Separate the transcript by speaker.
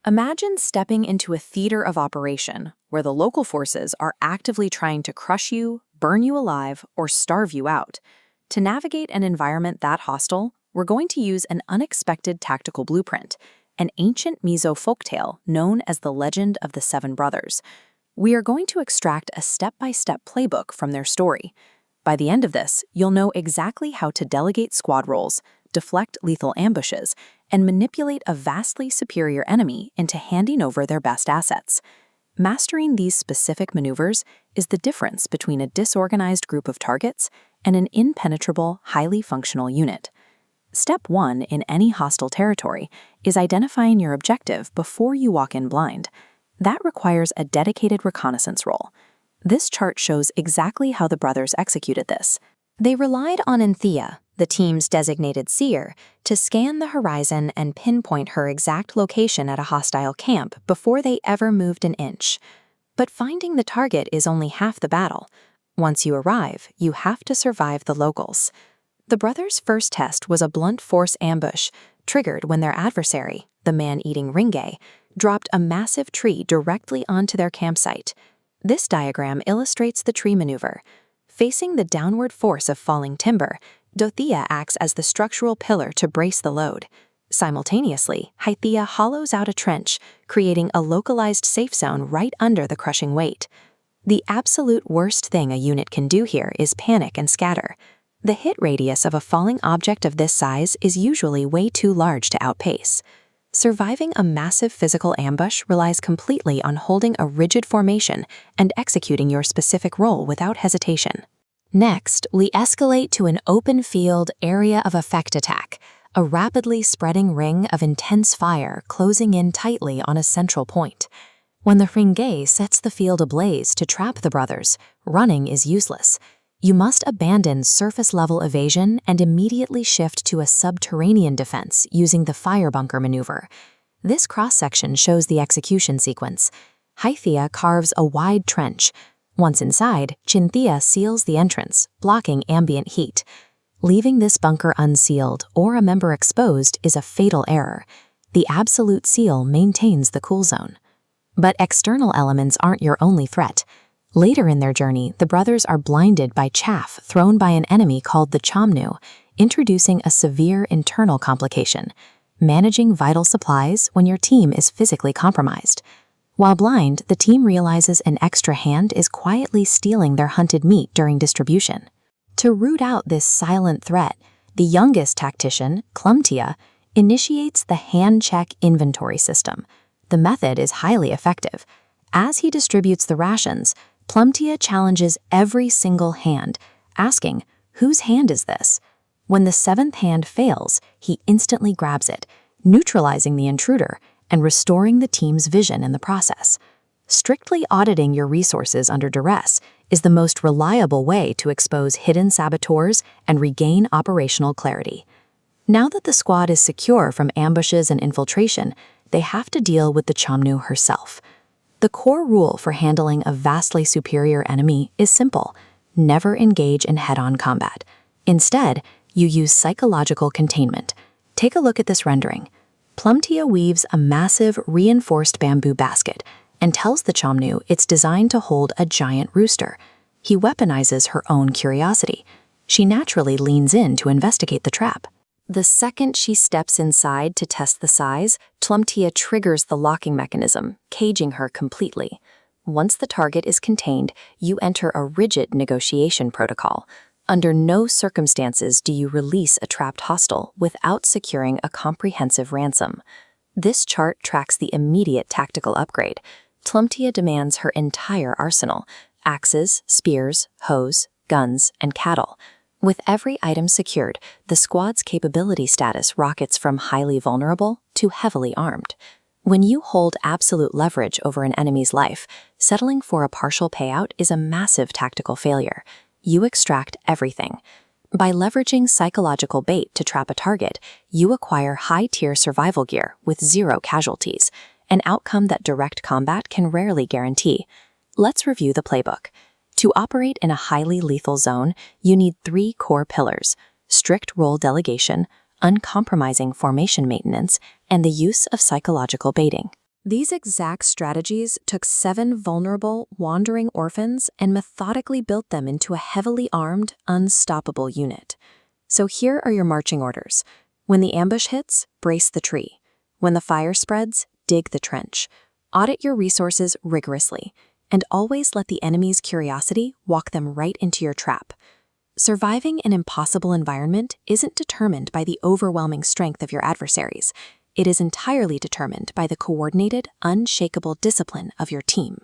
Speaker 1: Imagine stepping into a theater of operation where the local forces are actively trying to crush you, burn you alive, or starve you out. To navigate an environment that hostile, we're going to use an unexpected tactical blueprint, an ancient Mizo folktale known as the Legend of the Seven Brothers. We are going to extract a step-by-step playbook from their story. By the end of this, you'll know exactly how to delegate squad roles, deflect lethal ambushes, and manipulate a vastly superior enemy into handing over their best assets. Mastering these specific maneuvers is the difference between a disorganized group of targets and an impenetrable, highly functional unit. Step 1 in any hostile territory is identifying your objective before you walk in blind. That requires a dedicated reconnaissance role. This chart shows exactly how the brothers executed this. They relied on Thawnthu, the team's designated seer, to scan the horizon and pinpoint her exact location at a hostile camp before they ever moved an inch. But finding the target is only half the battle. Once you arrive, you have to survive the locals. The brothers' first test was a blunt force ambush, triggered when their adversary, the man-eating Sichangneii, dropped a massive tree directly onto their campsite. This diagram illustrates the tree maneuver. Facing the downward force of falling timber, thawnthu acts as the structural pillar to brace the load. Simultaneously, thawnthu hollows out a trench, creating a localized safe zone right under the crushing weight. The absolute worst thing a unit can do here is panic and scatter. The hit radius of a falling object of this size is usually way too large to outpace. Surviving a massive physical ambush relies completely on holding a rigid formation and executing your specific role without hesitation. Next, we escalate to an open-field area of effect attack, a rapidly spreading ring of intense fire closing in tightly on a central point. When the Sichangneii sets the field ablaze to trap the brothers, running is useless. You must abandon surface-level evasion and immediately shift to a subterranean defense using the fire bunker maneuver. This cross-section shows the execution sequence. thawnthu carves a wide trench. Once inside, thawnthu seals the entrance, blocking ambient heat. Leaving this bunker unsealed or a member exposed is a fatal error. The absolute seal maintains the cool zone. But external elements aren't your only threat. Later in their journey, the brothers are blinded by chaff thrown by an enemy called the thawnthu, introducing a severe internal complication: managing vital supplies when your team is physically compromised. While blind, the team realizes an extra hand is quietly stealing their hunted meat during distribution. To root out this silent threat, the youngest tactician, thawnthu, initiates the hand check inventory system. The method is highly effective. As he distributes the rations, thawnthu challenges every single hand, asking, "Whose hand is this?" When the seventh hand fails, he instantly grabs it, neutralizing the intruder and restoring the team's vision in the process. Strictly auditing your resources under duress is the most reliable way to expose hidden saboteurs and regain operational clarity. Now that the squad is secure from ambushes and infiltration, they have to deal with the thawnthu herself. The core rule for handling a vastly superior enemy is simple: never engage in head-on combat. Instead, you use psychological containment. Take a look at this rendering. thawnthu weaves a massive, reinforced bamboo basket and tells the thawnthu it's designed to hold a giant rooster. He weaponizes her own curiosity. She naturally leans in to investigate the trap. The second she steps inside to test the size, thawnthu triggers the locking mechanism, caging her completely. Once the target is contained, you enter a rigid negotiation protocol. Under no circumstances do you release a trapped hostile without securing a comprehensive ransom. This chart tracks the immediate tactical upgrade. thawnthu demands her entire arsenal: axes, spears, hoes, guns, and cattle. With every item secured, the squad's capability status rockets from highly vulnerable to heavily armed. When you hold absolute leverage over an enemy's life, settling for a partial payout is a massive tactical failure. You extract everything. By leveraging psychological bait to trap a target, you acquire high-tier survival gear with zero casualties, an outcome that direct combat can rarely guarantee. Let's review the playbook. To operate in a highly lethal zone, you need 3 core pillars: strict role delegation, uncompromising formation maintenance, and the use of psychological baiting. These exact strategies took 7 vulnerable, wandering orphans and methodically built them into a heavily armed, unstoppable unit. So here are your marching orders. When the ambush hits, brace the tree. When the fire spreads, dig the trench. Audit your resources rigorously, and always let the enemy's curiosity walk them right into your trap. Surviving an impossible environment isn't determined by the overwhelming strength of your adversaries. It is entirely determined by the coordinated, unshakable discipline of your team.